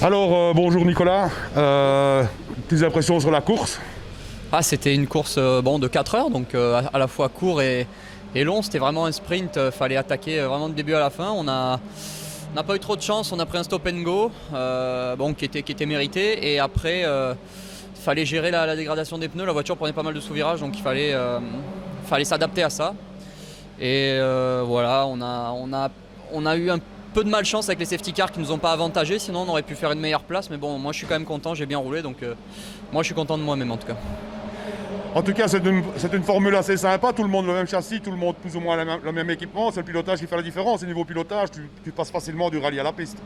Alors, bonjour Nicolas, tes impressions sur la course? C'était une course de 4 heures, donc à la fois court et long. C'était vraiment un sprint, fallait attaquer vraiment du début à la fin. On n'a pas eu trop de chance, on a pris un stop and go qui était mérité. Et après, fallait gérer la dégradation des pneus. La voiture prenait pas mal de sous-virages, donc il fallait s'adapter à ça. Et voilà, on a eu un peu de malchance avec les safety cars qui nous ont pas avantagés, sinon on aurait pu faire une meilleure place. Mais bon, moi je suis quand même content, j'ai bien roulé, donc moi je suis content de moi-même en tout cas. En tout cas, c'est une formule assez sympa, tout le monde le même châssis, tout le monde plus ou moins le même équipement, c'est le pilotage qui fait la différence. Au niveau pilotage, tu passes facilement du rallye à la piste.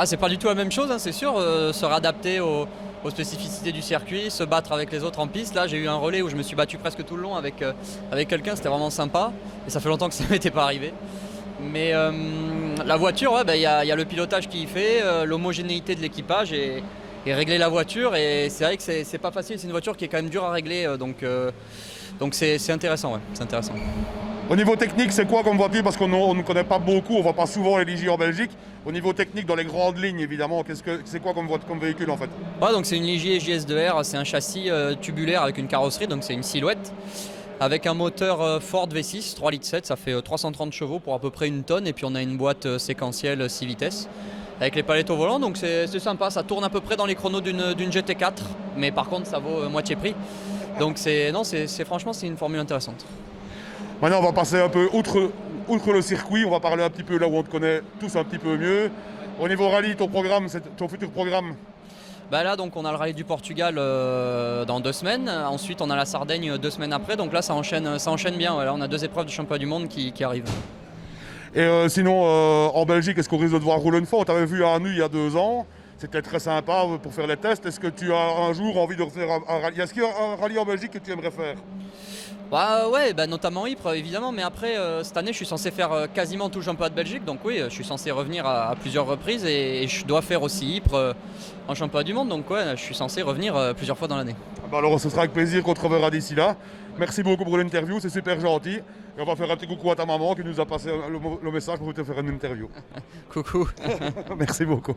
C'est pas du tout la même chose, hein, c'est sûr, se réadapter aux spécificités du circuit, se battre avec les autres en piste. Là j'ai eu un relais où je me suis battu presque tout le long avec quelqu'un, c'était vraiment sympa, et ça fait longtemps que ça m'était pas arrivé. Mais la voiture, il y a le pilotage qui y fait, l'homogénéité de l'équipage et régler la voiture. Et c'est vrai que c'est pas facile, c'est une voiture qui est quand même dure à régler, donc c'est intéressant, ouais, c'est intéressant. Au niveau technique, c'est quoi comme voiture? Parce qu'on ne connaît pas beaucoup, on voit pas souvent les Ligier en Belgique. Au niveau technique, dans les grandes lignes, évidemment, c'est quoi comme véhicule en fait? Donc c'est une Ligier JS2R, c'est un châssis tubulaire avec une carrosserie, donc c'est une silhouette. Avec un moteur Ford V6, 3,7 litres, ça fait 330 chevaux pour à peu près 1 tonne. Et puis on a une boîte séquentielle 6 vitesses avec les palettes au volant, donc c'est sympa. Ça tourne à peu près dans les chronos d'une GT4, mais par contre ça vaut moitié prix. Donc franchement c'est une formule intéressante. Maintenant on va passer un peu outre le circuit, on va parler un petit peu là où on te connaît tous un petit peu mieux. Au niveau rallye, ton futur programme? Là donc on a le rallye du Portugal dans 2 semaines, ensuite on a la Sardaigne 2 semaines après, donc là ça enchaîne bien, là on a 2 épreuves du championnat du monde qui arrivent. Et sinon en Belgique, est-ce qu'on risque de devoir rouler une fois? On t'avait vu à Anu il y a 2 ans, c'était très sympa pour faire les tests. Est-ce que tu as un jour envie de refaire un rallye? Est-ce qu'il y a un rallye en Belgique que tu aimerais faire? Notamment Ypres évidemment, mais après cette année je suis censé faire quasiment tout le championnat de Belgique, donc oui je suis censé revenir à plusieurs reprises et je dois faire aussi Ypres en championnat du monde, donc je suis censé revenir plusieurs fois dans l'année. Alors ce sera avec plaisir qu'on te reverra d'ici là. Merci beaucoup pour l'interview, c'est super gentil. Et on va faire un petit coucou à ta maman qui nous a passé le message pour te faire une interview. Coucou. Merci beaucoup.